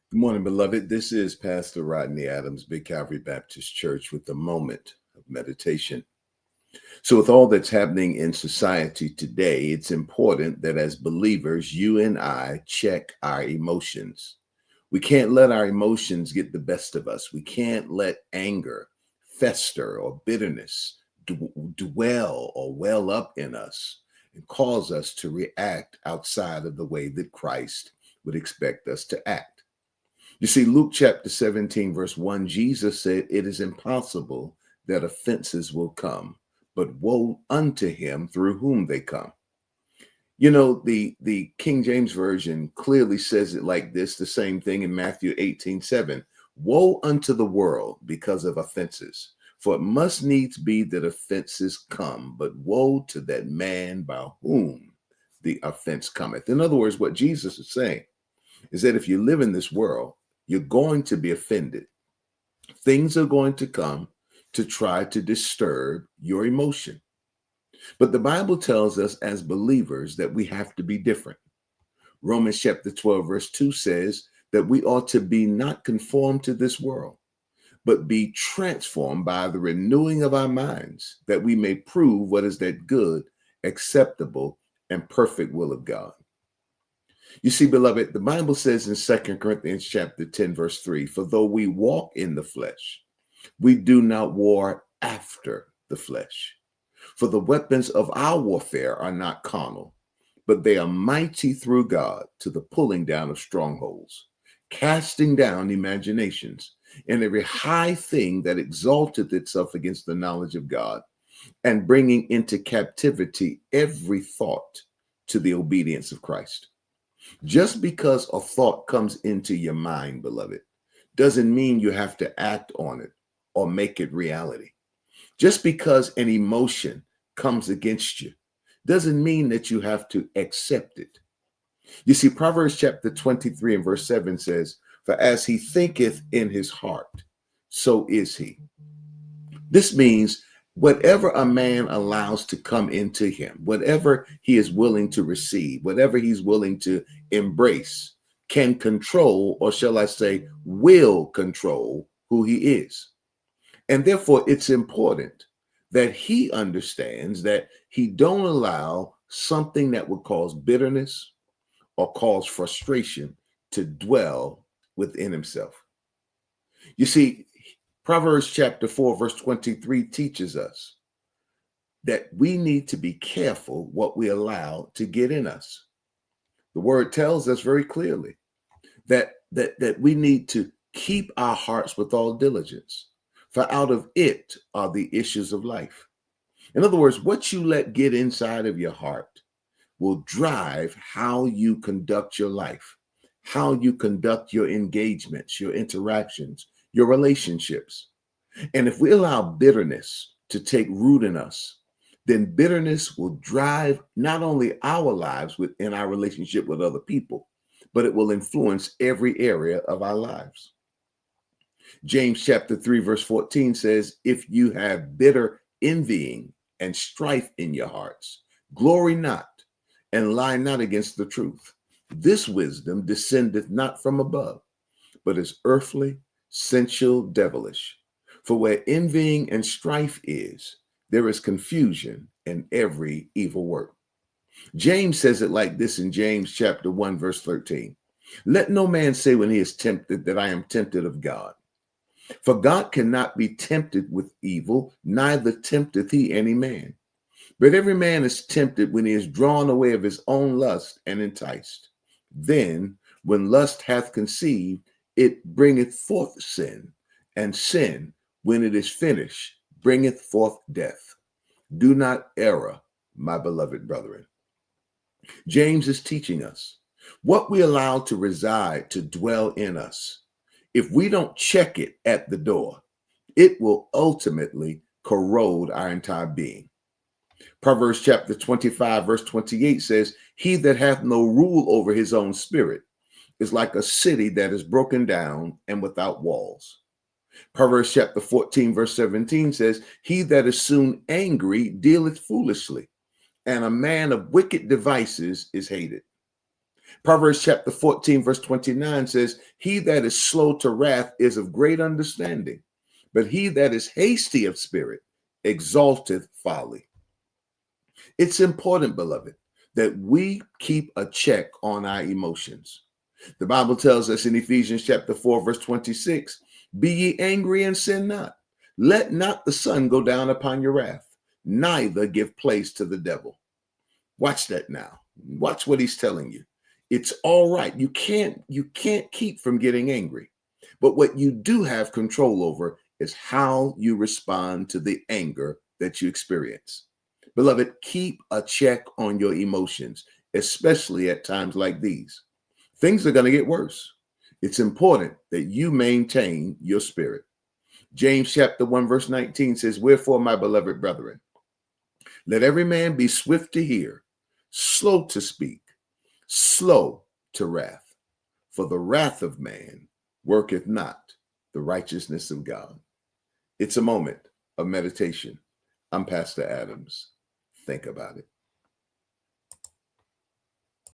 Good morning, beloved. This is Pastor Rodney Adams, Big Calvary Baptist Church, with a moment of meditation. So, with all that's happening in society today, it's important that as believers, you and I check our emotions. We can't let our emotions get the best of us. We can't let anger fester or bitterness dwell or well up in us and cause us to react outside of the way that Christ would expect us to act. You see, Luke chapter 17, verse 1, Jesus said, "It is impossible that offenses will come, but woe unto him through whom they come." You know, the King James Version clearly says it like this, the same thing in Matthew 18:7. "Woe unto the world because of offenses, for it must needs be that offenses come, but woe to that man by whom the offense cometh." In other words, what Jesus is saying is that if you live in this world, you're going to be offended. Things are going to come to try to disturb your emotion. But the Bible tells us as believers that we have to be different. Romans chapter 12, verse 2 says that we ought to be not conformed to this world, but be transformed by the renewing of our minds, that we may prove what is that good, acceptable, and perfect will of God. You see, beloved, the Bible says in 2 Corinthians chapter 10, verse 3, "For though we walk in the flesh, we do not war after the flesh. For the weapons of our warfare are not carnal, but they are mighty through God to the pulling down of strongholds, casting down imaginations, and every high thing that exalteth itself against the knowledge of God, and bringing into captivity every thought to the obedience of Christ." Just because a thought comes into your mind, beloved, doesn't mean you have to act on it or make it reality. Just because an emotion comes against you doesn't mean that you have to accept it. You see, Proverbs chapter 23 and verse 7 says, "For as he thinketh in his heart, so is he." This means whatever a man allows to come into him, whatever he is willing to receive, whatever he's willing to embrace, can control, or shall I say, will control who he is. And therefore, it's important that he understands that he don't allow something that would cause bitterness or cause frustration to dwell within himself. You see, Proverbs chapter 4, verse 23 teaches us that we need to be careful what we allow to get in us. The word tells us very clearly that we need to keep our hearts with all diligence, for out of it are the issues of life. In other words, what you let get inside of your heart will drive how you conduct your life, how you conduct your engagements, your interactions, your relationships. And if we allow bitterness to take root in us, then bitterness will drive not only our lives within our relationship with other people, but it will influence every area of our lives. James chapter 3, verse 14 says, "If you have bitter envying and strife in your hearts, glory not and lie not against the truth. This wisdom descendeth not from above, but is earthly, sensual, devilish. For where envying and strife is, there is confusion and every evil work." James says it like this in James chapter 1, verse 13. "Let no man say when he is tempted that I am tempted of God. For God cannot be tempted with evil, neither tempteth he any man. But every man is tempted when he is drawn away of his own lust and enticed. Then, when lust hath conceived, it bringeth forth sin, and sin, when it is finished, bringeth forth death. Do not err, my beloved brethren." James is teaching us what we allow to reside, to dwell in us. If we don't check it at the door, it will ultimately corrode our entire being. Proverbs chapter 25, verse 28 says, "He that hath no rule over his own spirit is like a city that is broken down and without walls." Proverbs chapter 14, verse 17 says, "He that is soon angry dealeth foolishly, and a man of wicked devices is hated." Proverbs chapter 14, verse 29 says, he that is slow to wrath is of great understanding, but he that is hasty of spirit exalteth folly. It's important, beloved, that we keep a check on our emotions. The Bible tells us in Ephesians chapter 4, verse 26, be ye angry and sin not. Let not the sun go down upon your wrath, neither give place to the devil. Watch that now. Watch what he's telling you. It's all right. You can't keep from getting angry. But what you do have control over is how you respond to the anger that you experience. Beloved, keep a check on your emotions, especially at times like these. Things are going to get worse. It's important that you maintain your spirit. James chapter 1, verse 19 says, wherefore, my beloved brethren, let every man be swift to hear, slow to speak, slow to wrath. For the wrath of man worketh not the righteousness of God. It's a moment of meditation. I'm Pastor Adams. Think about it.